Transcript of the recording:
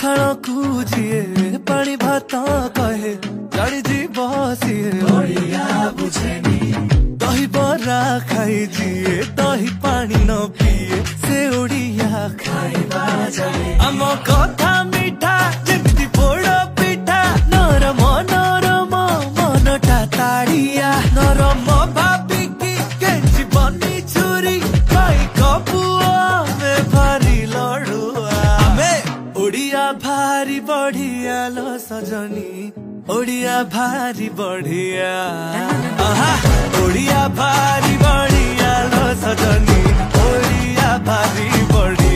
पखाल कूजिए पानी भात कहे गाड़ी जी बसिए बुझेनी दही बरा खाई जिए दही पानी न पिए से ओडिया खाइबा जाए आम कथा मिठा जेमती पोड़ पिठा नरम नरम मनटा ताड़िया नरम भाबिकी केंची बनी छुरी भाई कपुआ में भारी लड़ुआ ओडिया भारी बढ़िया लो सजनी ओडिया भारी बढ़िया ओडिया भारी बढ़िया लो सजनी ओडिया भारी बढ़िया।